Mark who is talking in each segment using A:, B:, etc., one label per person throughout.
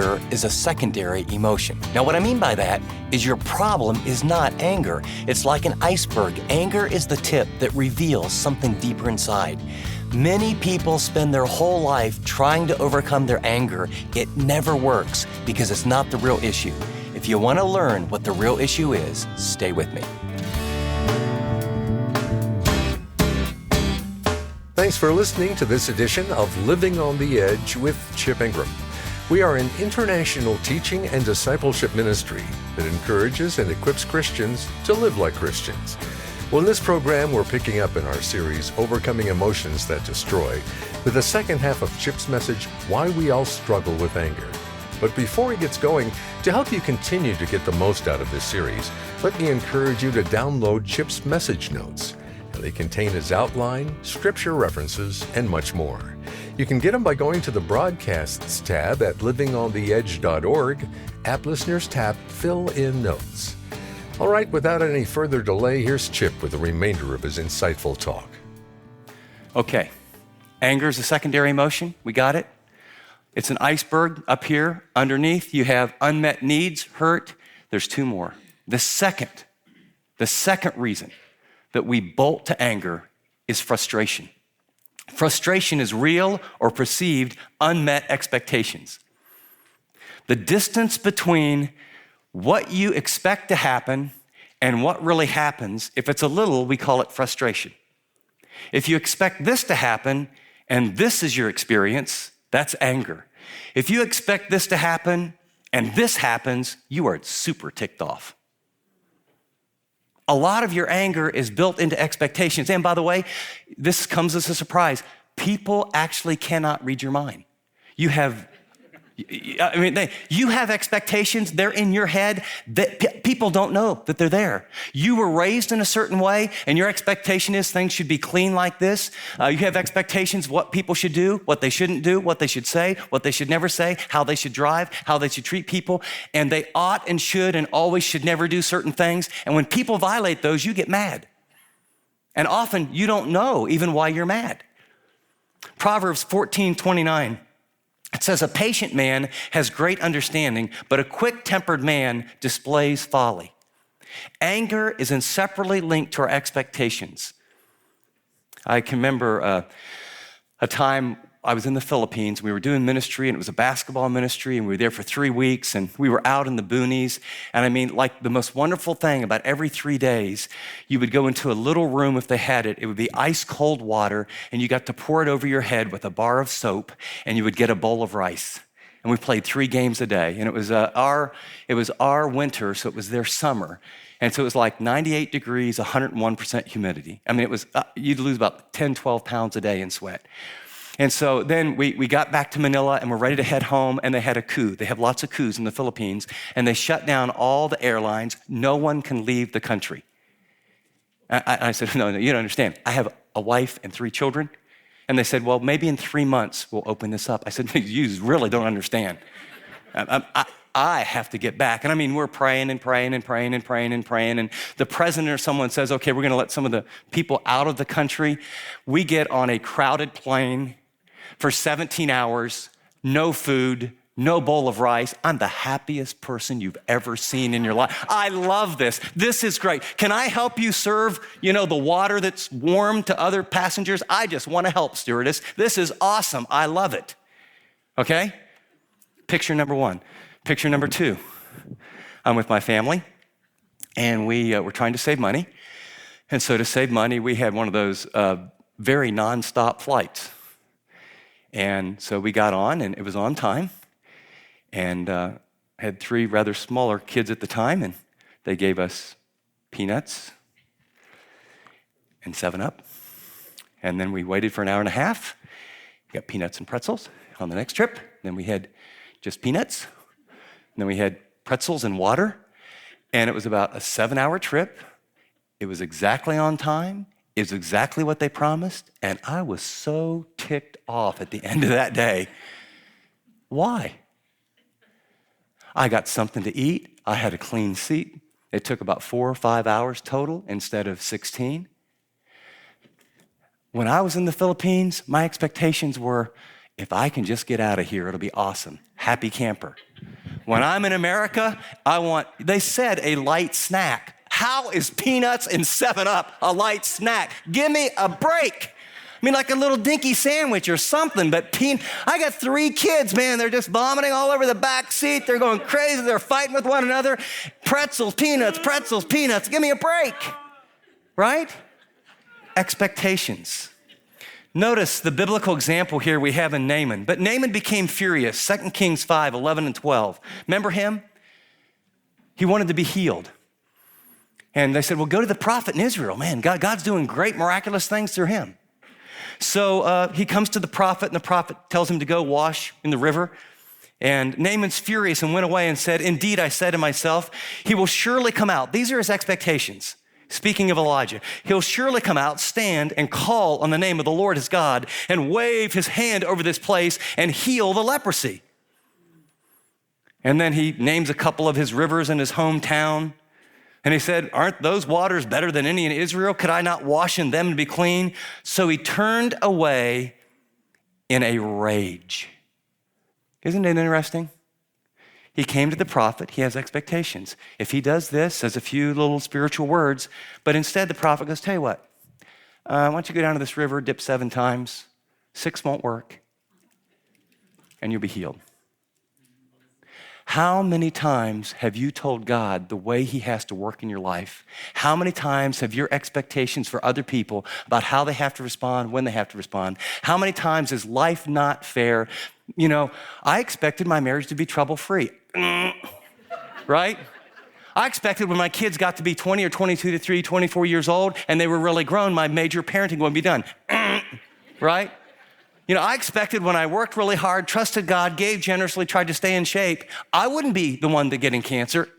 A: anger is a secondary emotion. Now, what I mean by that is your problem is not anger. It's like an iceberg. Anger is the tip that reveals something deeper inside. Many people spend their whole life trying to overcome their anger. It never works because it's not the real issue. If you want to learn what the real issue is, stay with me.
B: Thanks for listening to this edition of Living on the Edge with Chip Ingram. We are an international teaching and discipleship ministry that encourages and equips Christians to live like Christians. Well, in this program, we're picking up in our series, Overcoming Emotions That Destroy, with the second half of Chip's message, Why We All Struggle with Anger. But before he gets going, to help you continue to get the most out of this series, let me encourage you to download Chip's message notes. They contain his outline, scripture references, and much more. You can get them by going to the Broadcasts tab at livingontheedge.org, App Listeners tab, Fill in Notes. All right, without any further delay, here's Chip with the remainder of his insightful talk.
A: Okay, anger is a secondary emotion. We got it? It's an iceberg up here. Underneath, you have unmet needs, hurt. There's two more. The second reason that we bolt to anger is frustration. Frustration is real or perceived unmet expectations. The distance between what you expect to happen and what really happens, if it's a little, we call it frustration. If you expect this to happen and this is your experience, that's anger. If you expect this to happen and this happens, you are super ticked off. A lot of your anger is built into expectations. And by the way, this comes as a surprise. People actually cannot read your mind. You have expectations, they're in your head that people don't know that they're there. You were raised in a certain way and your expectation is things should be clean like this. You have expectations of what people should do, what they shouldn't do, what they should say, what they should never say, how they should drive, how they should treat people. And they ought and should and always should never do certain things. And when people violate those, you get mad. And often you don't know even why you're mad. Proverbs 14:29. It says, a patient man has great understanding, but a quick-tempered man displays folly. Anger is inseparably linked to our expectations. I can remember a time I was in the Philippines. We were doing ministry, and it was a basketball ministry, and we were there for 3 weeks, and we were out in the boonies. And I mean, like the most wonderful thing about every 3 days, you would go into a little room if they had it. It would be ice cold water, and you got to pour it over your head with a bar of soap, and you would get a bowl of rice. And we played 3 games a day, and it was our winter, so it was their summer. And so it was like 98 degrees, 101% humidity. I mean, it was you'd lose about 10, 12 pounds a day in sweat. And so then we got back to Manila and we're ready to head home, and they had a coup. They have lots of coups in the Philippines, and they shut down all the airlines. No one can leave the country. I said, no, you don't understand. I have a wife and 3 children. And they said, well, maybe in 3 months we'll open this up. I said, you really don't understand. I have to get back. And I mean, we're praying and praying and praying and praying and praying. And the president or someone says, okay, we're going to let some of the people out of the country. We get on a crowded plane for 17 hours, no food, no bowl of rice. I'm the happiest person you've ever seen in your life. I love this. This is great. Can I help you serve, the water that's warm to other passengers? I just want to help, stewardess. This is awesome. I love it. Okay? Picture number 1. Picture number 2. I'm with my family, and we were trying to save money. And so to save money, we had one of those very nonstop flights. And so we got on, and it was on time, and had 3 rather smaller kids at the time, and they gave us peanuts and 7-Up. And then we waited for an hour and a half, got peanuts and pretzels on the next trip. Then we had just peanuts, and then we had pretzels and water, and it was about a 7-hour trip. It was exactly on time. Is exactly what they promised, and I was so ticked off at the end of that day. Why? I got something to eat. I had a clean seat. It took about 4 or 5 hours total instead of 16. When I was in the Philippines, my expectations were, if I can just get out of here, it'll be awesome. happy camper. When I'm in America, they said a light snack. How is peanuts and 7-Up a light snack? Give me a break. I mean, like a little dinky sandwich or something, but I got 3 kids, man. They're just vomiting all over the back seat. They're going crazy. They're fighting with one another. Pretzels, peanuts, pretzels, peanuts. Give me a break, right? Expectations. Notice the biblical example here we have in Naaman. But Naaman became furious. 2 Kings 5, 11 and 12. Remember him? He wanted to be healed. And they said, well, go to the prophet in Israel. Man, God's doing great, miraculous things through him. So he comes to the prophet, and the prophet tells him to go wash in the river. And Naaman's furious and went away and said, indeed, I said to myself, he will surely come out. These are his expectations. Speaking of Elijah, he'll surely come out, stand, and call on the name of the Lord his God, and wave his hand over this place and heal the leprosy. And then he names a couple of his rivers in his hometown. And he said, aren't those waters better than any in Israel? Could I not wash in them and be clean? So he turned away in a rage. Isn't it interesting? He came to the prophet. He has expectations. If he does this, says a few little spiritual words, but instead the prophet goes, tell you what, why don't you go down to this river, dip 7 times, 6 won't work, and you'll be healed. How many times have you told God the way he has to work in your life? How many times have your expectations for other people about how they have to respond, when they have to respond? How many times is life not fair? You know, I expected my marriage to be trouble-free, right? I expected when my kids got to be 20 or 22 to 3, 24 years old, and they were really grown, my major parenting would be done, right? You know, I expected when I worked really hard, trusted God, gave generously, tried to stay in shape, I wouldn't be the one to getting cancer.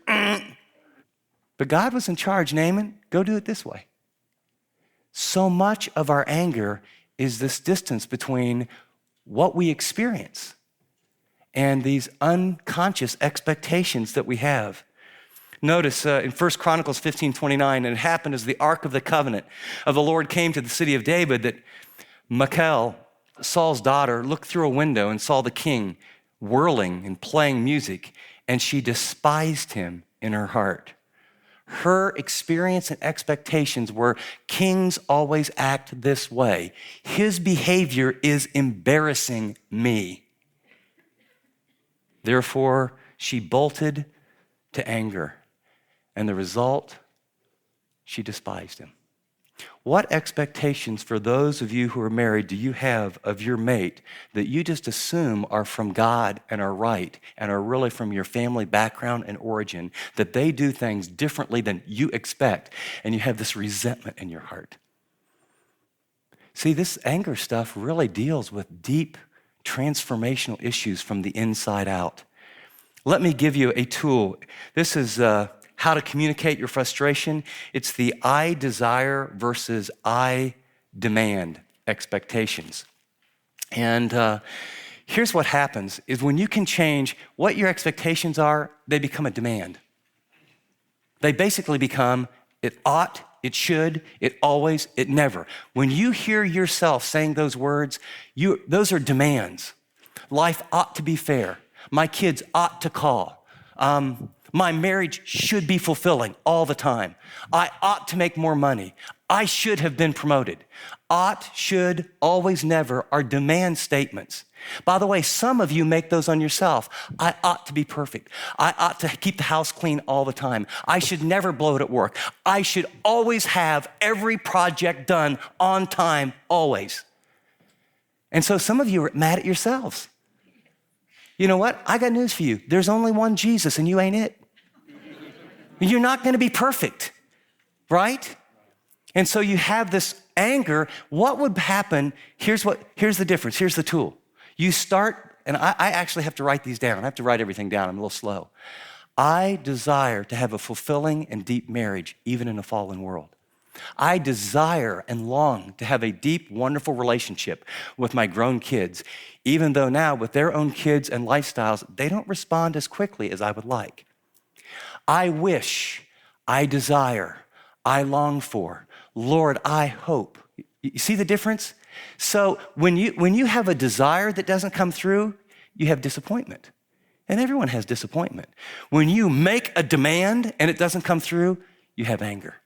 A: But God was in charge. Naaman, go do it this way. So much of our anger is this distance between what we experience and these unconscious expectations that we have. Notice in 1 Chronicles 15:29, and it happened as the Ark of the Covenant of the Lord came to the city of David that Michal, Saul's daughter, looked through a window and saw the king whirling and playing music, and she despised him in her heart. Her experience and expectations were kings always act this way. His behavior is embarrassing me. Therefore, she bolted to anger, and the result, she despised him. What expectations for those of you who are married do you have of your mate that you just assume are from God and are right and are really from your family background and origin, that they do things differently than you expect, and you have this resentment in your heart? See, this anger stuff really deals with deep transformational issues from the inside out. Let me give you a tool. This is how to communicate your frustration. It's the I desire versus I demand expectations. And here's what happens is when you can change what your expectations are, they become a demand. They basically become it ought, it should, it always, it never. When you hear yourself saying those words, those are demands. Life ought to be fair. My kids ought to call. My marriage should be fulfilling all the time. I ought to make more money. I should have been promoted. Ought, should, always, never are demand statements. By the way, some of you make those on yourself. I ought to be perfect. I ought to keep the house clean all the time. I should never blow it at work. I should always have every project done on time, always. And so some of you are mad at yourselves. You know what? I got news for you. There's only one Jesus and you ain't it. You're not going to be perfect, right? And so you have this anger. What would happen? Here's the difference. Here's the tool. You start, and I actually have to write these down. I have to write everything down. I'm a little slow. I desire to have a fulfilling and deep marriage, even in a fallen world. I desire and long to have a deep, wonderful relationship with my grown kids, even though now with their own kids and lifestyles, they don't respond as quickly as I would like. I wish, I desire, I long for, Lord, I hope. You see the difference? So when you have a desire that doesn't come through, you have disappointment. And everyone has disappointment. When you make a demand and it doesn't come through, you have anger.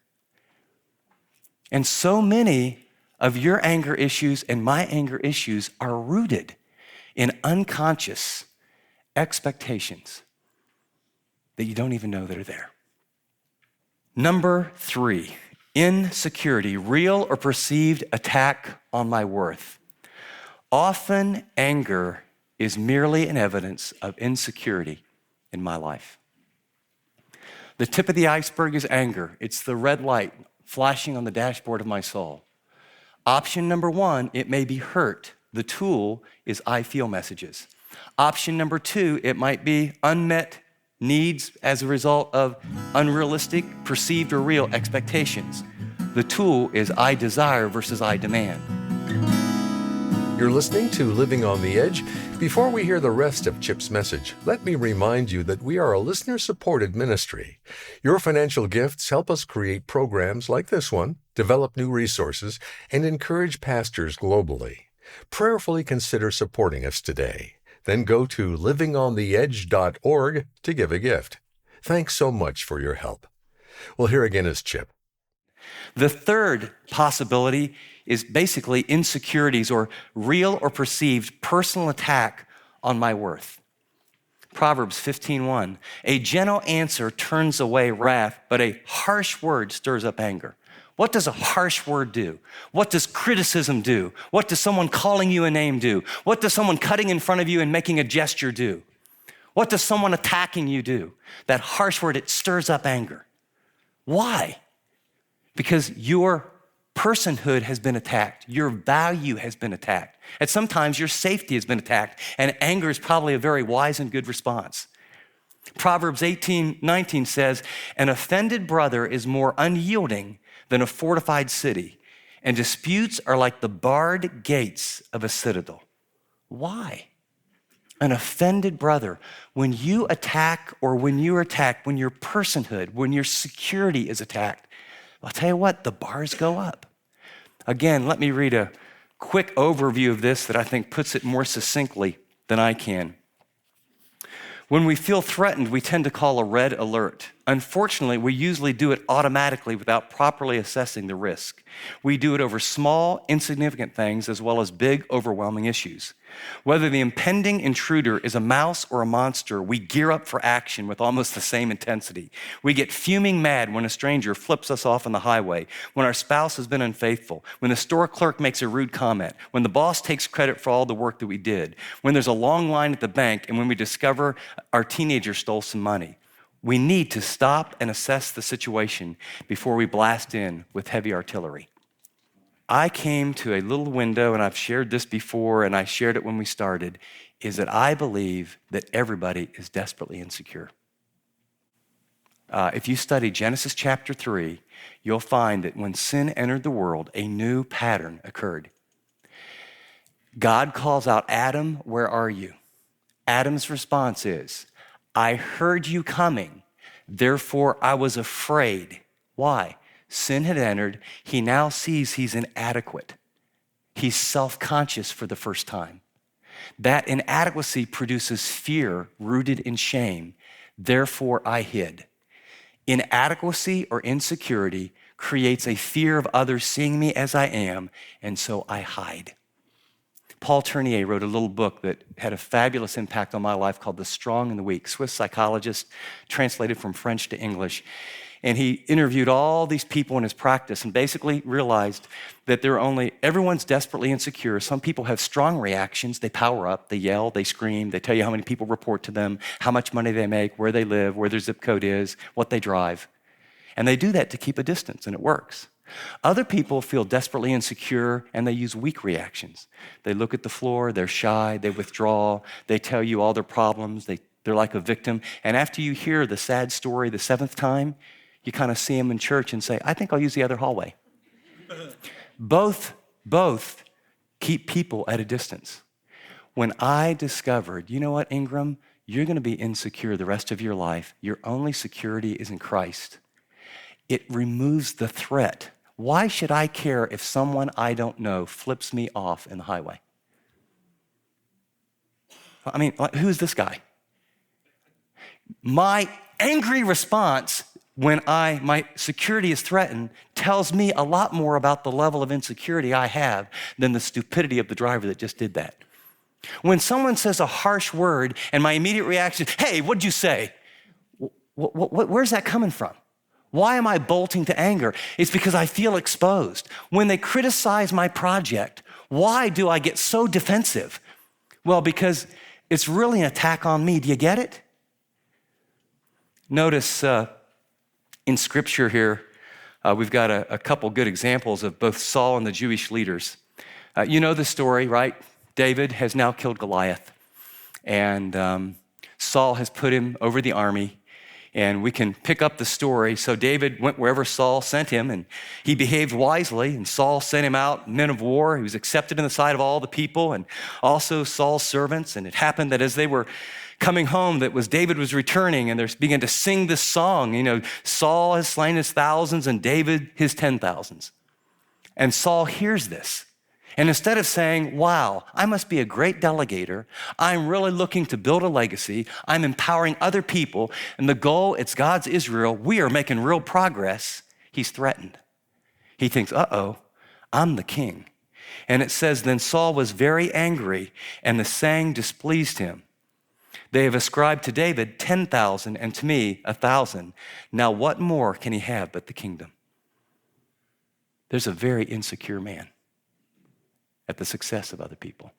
A: And so many of your anger issues and my anger issues are rooted in unconscious expectations that you don't even know that are there. Number 3, insecurity, real or perceived attack on my worth. Often anger is merely an evidence of insecurity in my life. The tip of the iceberg is anger. It's the red light flashing on the dashboard of my soul. Option number 1, it may be hurt. The tool is I feel messages. Option number 2, it might be unmet needs as a result of unrealistic, perceived or real expectations. The tool is I desire versus I demand.
B: You're listening to Living on the Edge. Before we hear the rest of Chip's message, let me remind you that we are a listener-supported ministry. Your financial gifts help us create programs like this one, develop new resources, and encourage pastors globally. Prayerfully consider supporting us today. Then go to livingontheedge.org to give a gift. Thanks so much for your help. Well, here again is Chip.
A: The third possibility is basically insecurities or real or perceived personal attack on my worth. Proverbs 15:1, a gentle answer turns away wrath, but a harsh word stirs up anger. What does a harsh word do? What does criticism do? What does someone calling you a name do? What does someone cutting in front of you and making a gesture do? What does someone attacking you do? That harsh word, it stirs up anger. Why? Because your personhood has been attacked. Your value has been attacked. And sometimes your safety has been attacked. And anger is probably a very wise and good response. Proverbs 18:19 says, an offended brother is more unyielding than a fortified city, and disputes are like the barred gates of a citadel. Why? An offended brother, when you attack or when you're attacked, when your personhood, when your security is attacked, I'll tell you what, the bars go up. Again, let me read a quick overview of this that I think puts it more succinctly than I can. When we feel threatened, we tend to call a red alert. Unfortunately, we usually do it automatically without properly assessing the risk. We do it over small, insignificant things as well as big, overwhelming issues. Whether the impending intruder is a mouse or a monster, we gear up for action with almost the same intensity. We get fuming mad when a stranger flips us off on the highway, when our spouse has been unfaithful, when the store clerk makes a rude comment, when the boss takes credit for all the work that we did, when there's a long line at the bank, and when we discover our teenager stole some money. We need to stop and assess the situation before we blast in with heavy artillery. I came to a little window, and I've shared this before, and I shared it when we started, is that I believe that everybody is desperately insecure. If you study Genesis chapter 3, you'll find that when sin entered the world, a new pattern occurred. God calls out, Adam, where are you? Adam's response is, I heard you coming, therefore I was afraid. Why? Sin had entered. He now sees he's inadequate. He's self-conscious for the first time. That inadequacy produces fear rooted in shame. Therefore, I hid. Inadequacy or insecurity creates a fear of others seeing me as I am, and so I hide. Paul Tournier wrote a little book that had a fabulous impact on my life called The Strong and the Weak, Swiss psychologist, translated from French to English. And he interviewed all these people in his practice and basically realized that everyone's desperately insecure. Some people have strong reactions. They power up, they yell, they scream, they tell you how many people report to them, how much money they make, where they live, where their zip code is, what they drive. And they do that to keep a distance, and it works. Other people feel desperately insecure, and they use weak reactions. They look at the floor, they're shy, they withdraw, they tell you all their problems, they're like a victim. And after you hear the sad story the 7th time, you kind of see them in church and say, I think I'll use the other hallway. Both keep people at a distance. When I discovered, you know what, Ingram, you're going to be insecure the rest of your life. Your only security is in Christ. It removes the threat. Why should I care if someone I don't know flips me off in the highway? I mean, who's this guy? My angry response when my security is threatened tells me a lot more about the level of insecurity I have than the stupidity of the driver that just did that. When someone says a harsh word and my immediate reaction is, hey, what'd you say? Where's that coming from? Why am I bolting to anger? It's because I feel exposed. When they criticize my project, why do I get so defensive? Well, because it's really an attack on me. Do you get it? Notice in scripture here, we've got a couple good examples of both Saul and the Jewish leaders. You know the story, right? David has now killed Goliath, and Saul has put him over the army. And we can pick up the story. So David went wherever Saul sent him, and he behaved wisely, and Saul sent him out, men of war. He was accepted in the sight of all the people, and also Saul's servants. And it happened that as they were coming home, David was returning, and they began to sing this song. You know, Saul has slain his thousands, and David his 10,000s. And Saul hears this. And instead of saying, wow, I must be a great delegator, I'm really looking to build a legacy, I'm empowering other people, and the goal, it's God's Israel, we are making real progress, he's threatened. He thinks, uh-oh, I'm the king. And it says, then Saul was very angry, and the saying displeased him. They have ascribed to David 10,000, and to me 1,000. Now what more can he have but the kingdom? There's a very insecure man at the success of other people.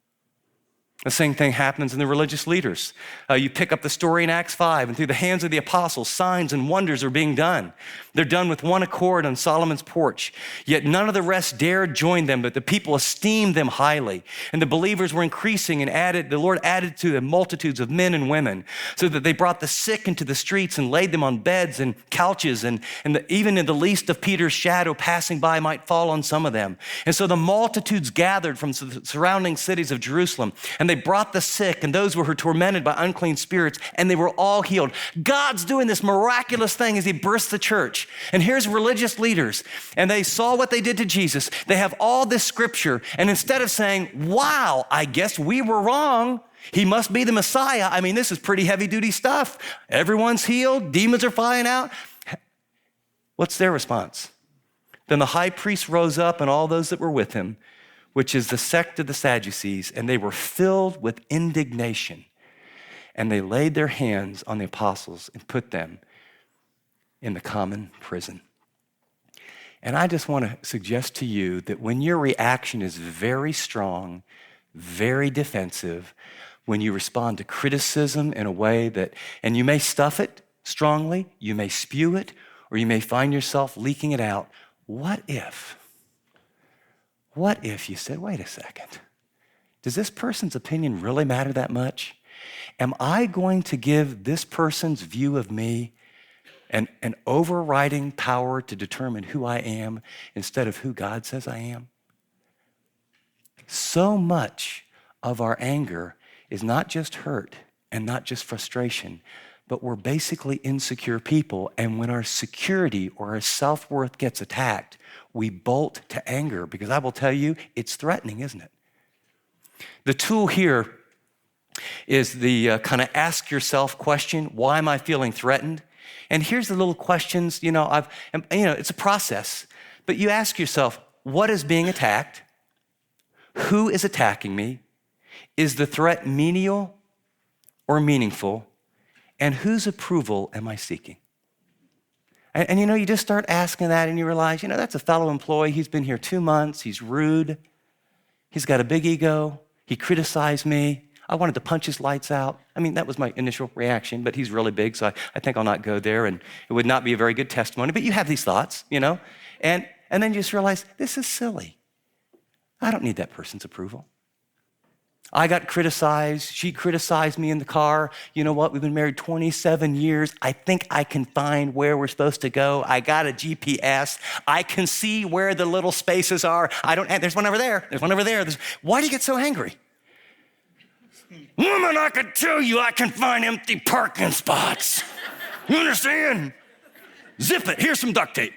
A: The same thing happens in the religious leaders. You pick up the story in Acts 5, and through the hands of the apostles, signs and wonders are being done. They're done with one accord on Solomon's porch. Yet none of the rest dared join them, but the people esteemed them highly. And the believers were increasing, and the Lord added to them multitudes of men and women, so that they brought the sick into the streets and laid them on beds and couches, and even in the least of Peter's shadow passing by might fall on some of them. And so the multitudes gathered from the surrounding cities of Jerusalem, and they brought the sick and those who were tormented by unclean spirits, and they were all healed. God's doing this miraculous thing as he bursts the church. And here's religious leaders, and they saw what they did to Jesus. They have all this scripture, and instead of saying, wow, I guess we were wrong, he must be the Messiah. I mean, this is pretty heavy-duty stuff. Everyone's healed, demons are flying out. What's their response? Then the high priest rose up and all those that were with him, which is the sect of the Sadducees, and they were filled with indignation. And they laid their hands on the apostles and put them in the common prison. And I just want to suggest to you that when your reaction is very strong, very defensive, when you respond to criticism in a way that, and you may stuff it strongly, you may spew it, or you may find yourself leaking it out. What if you said, wait a second, does this person's opinion really matter that much? Am I going to give this person's view of me an overriding power to determine who I am instead of who God says I am? So much of our anger is not just hurt and not just frustration, but we're basically insecure people. And when our security or our self-worth gets attacked, we bolt to anger, because I will tell you, it's threatening, isn't it? The tool here is the kind of ask yourself question, why am I feeling threatened? And here's the little questions, it's a process, but you ask yourself, what is being attacked? Who is attacking me? Is the threat menial or meaningful? And whose approval am I seeking? And you just start asking that, and you realize, that's a fellow employee. He's been here 2 months. He's rude. He's got a big ego. He criticized me. I wanted to punch his lights out. I mean, that was my initial reaction, but he's really big, so I think I'll not go there, and it would not be a very good testimony. But you have these thoughts, and then you just realize, this is silly. I don't need that person's approval. I got criticized. She criticized me in the car. You know what? We've been married 27 years. I think I can find where we're supposed to go. I got a GPS. I can see where the little spaces are. There's one over there. There's one over there. Why do you get so angry? Woman, I can tell you I can find empty parking spots. You understand? Zip it. Here's some duct tape,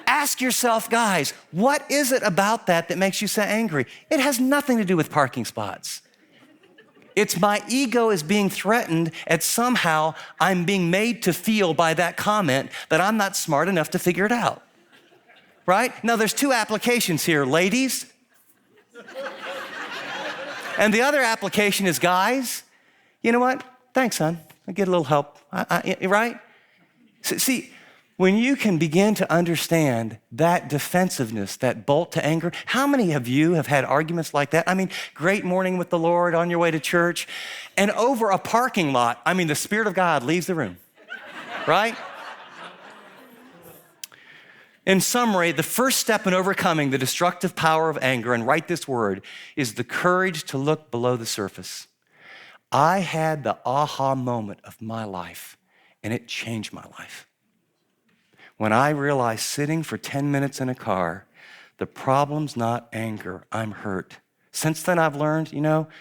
A: Ask yourself, guys, what is it about that makes you so angry? It has nothing to do with parking spots. It's my ego is being threatened, and somehow I'm being made to feel by that comment that I'm not smart enough to figure it out. Right? Now, there's two applications here, ladies. And the other application is guys. You know what? Thanks, son. I get a little help. Right? See, when you can begin to understand that defensiveness, that bolt to anger, how many of you have had arguments like that? I mean, great morning with the Lord on your way to church, and over a parking lot, the Spirit of God leaves the room, right? In summary, the first step in overcoming the destructive power of anger, and write this word, is the courage to look below the surface. I had the aha moment of my life, and it changed my life. When I realized sitting for 10 minutes in a car, the problem's not anger, I'm hurt. Since then I've learned,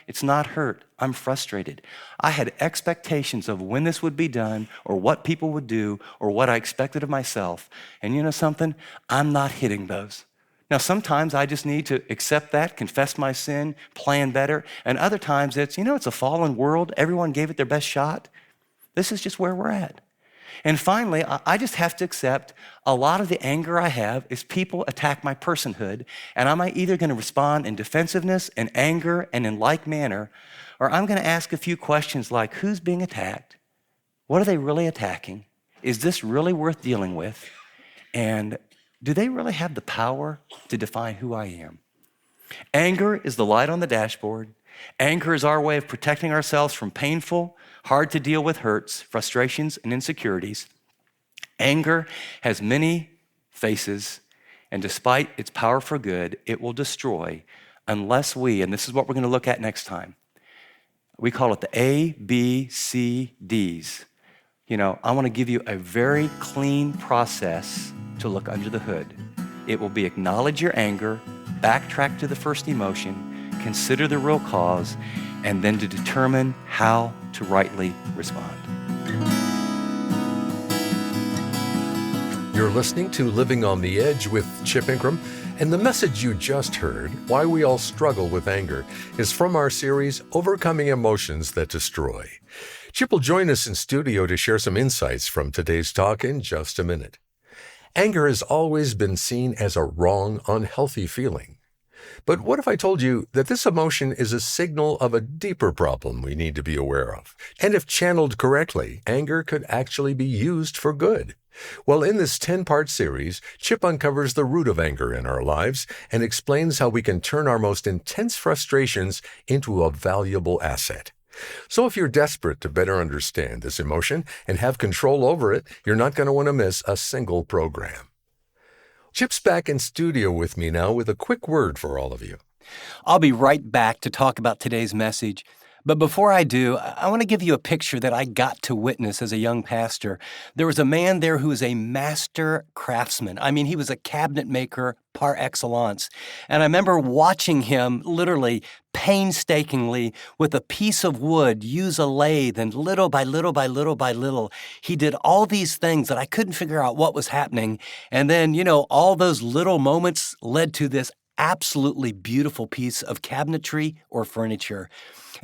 A: it's not hurt, I'm frustrated. I had expectations of when this would be done or what people would do or what I expected of myself. And you know something? I'm not hitting those. Now sometimes I just need to accept that, confess my sin, plan better. And other times it's a fallen world, everyone gave it their best shot. This is just where we're at. And finally, I just have to accept a lot of the anger I have is people attack my personhood, and I'm either going to respond in defensiveness and anger and in like manner, or I'm going to ask a few questions like, who's being attacked? What are they really attacking? Is this really worth dealing with? And do they really have the power to define who I am? Anger is the light on the dashboard. Anger is our way of protecting ourselves from painful, hard to deal with hurts, frustrations, and insecurities. Anger has many faces, and despite its power for good, it will destroy unless we, and this is what we're going to look at next time, we call it the A, B, C, Ds. I want to give you a very clean process to look under the hood. It will be acknowledge your anger, backtrack to the first emotion, consider the real cause, and then to determine how to rightly respond.
B: You're listening to Living on the Edge with Chip Ingram, and the message you just heard, Why We All Struggle with Anger, is from our series, Overcoming Emotions That Destroy. Chip will join us in studio to share some insights from today's talk in just a minute. Anger has always been seen as a wrong, unhealthy feeling. But what if I told you that this emotion is a signal of a deeper problem we need to be aware of? And if channeled correctly, anger could actually be used for good. Well, in this 10-part series, Chip uncovers the root of anger in our lives and explains how we can turn our most intense frustrations into a valuable asset. So if you're desperate to better understand this emotion and have control over it, you're not going to want to miss a single program. Chip's back in studio with me now with a quick word for all of you.
A: I'll be right back to talk about today's message. But before I do, I want to give you a picture that I got to witness as a young pastor. There was a man there who was a master craftsman. He was a cabinet maker par excellence. And I remember watching him literally painstakingly with a piece of wood use a lathe, and little by little by little by little, he did all these things that I couldn't figure out what was happening. And then, all those little moments led to this absolutely beautiful piece of cabinetry or furniture.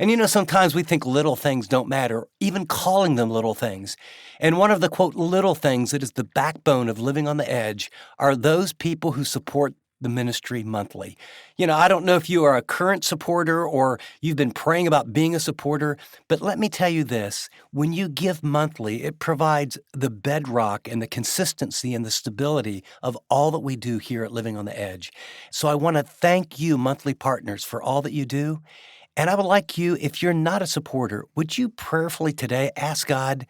A: And sometimes we think little things don't matter, even calling them little things. And one of the, quote, little things that is the backbone of living on the edge are those people who support the ministry monthly. I don't know if you are a current supporter or you've been praying about being a supporter, but let me tell you this. When you give monthly, it provides the bedrock and the consistency and the stability of all that we do here at Living on the Edge. So I want to thank you, monthly partners, for all that you do. And I would like you, if you're not a supporter, would you prayerfully today ask God,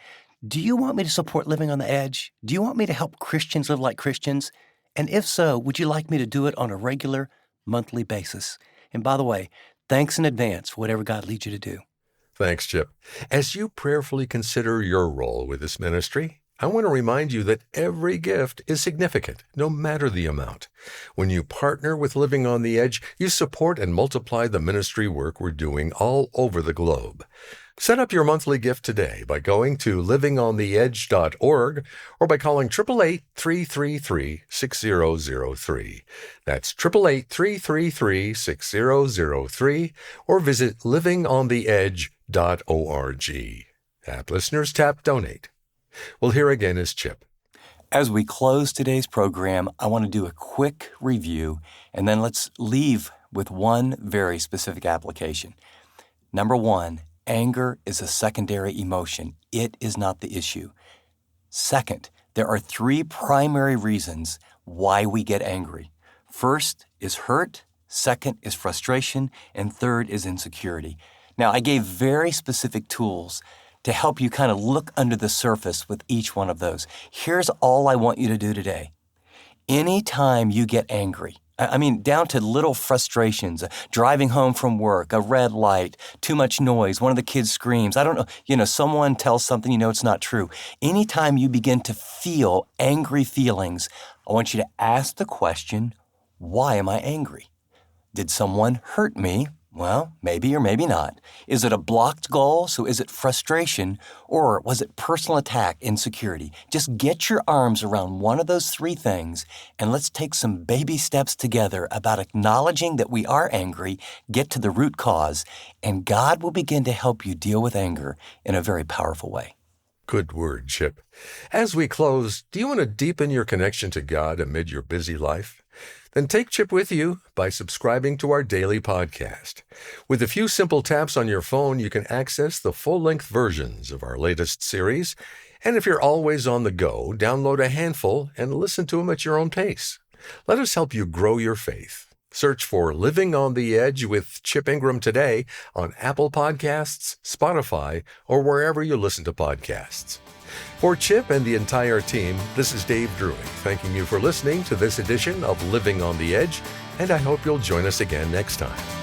A: do you want me to support Living on the Edge? Do you want me to help Christians live like Christians? And if so, would you like me to do it on a regular monthly basis? And by the way, thanks in advance for whatever God leads you to do.
B: Thanks, Chip. As you prayerfully consider your role with this ministry, I want to remind you that every gift is significant, no matter the amount. When you partner with Living on the Edge, you support and multiply the ministry work we're doing all over the globe. Set up your monthly gift today by going to livingontheedge.org or by calling 888-333-6003. That's 888-333-6003 or visit livingontheedge.org. App listeners tap Donate. Well, here again is Chip.
A: As we close today's program, I want to do a quick review, and then let's leave with one very specific application. Number one, anger is a secondary emotion. It is not the issue. Second, there are three primary reasons why we get angry. First is hurt, second is frustration, and third is insecurity. Now, I gave very specific tools to help you kind of look under the surface with each one of those. Here's all I want you to do today. Anytime you get angry, down to little frustrations, driving home from work, a red light, too much noise, one of the kids screams, I don't know, someone tells something it's not true. Anytime you begin to feel angry feelings, I want you to ask the question, why am I angry? Did someone hurt me? Well, maybe or maybe not. Is it a blocked goal? So is it frustration? Or was it personal attack, insecurity? Just get your arms around one of those three things, and let's take some baby steps together about acknowledging that we are angry, get to the root cause, and God will begin to help you deal with anger in a very powerful way.
B: Good word, Chip. As we close, do you want to deepen your connection to God amid your busy life? Then take Chip with you by subscribing to our daily podcast. With a few simple taps on your phone, you can access the full-length versions of our latest series. And if you're always on the go, download a handful and listen to them at your own pace. Let us help you grow your faith. Search for Living on the Edge with Chip Ingram today on Apple Podcasts, Spotify, or wherever you listen to podcasts. For Chip and the entire team, this is Dave Drury, thanking you for listening to this edition of Living on the Edge, and I hope you'll join us again next time.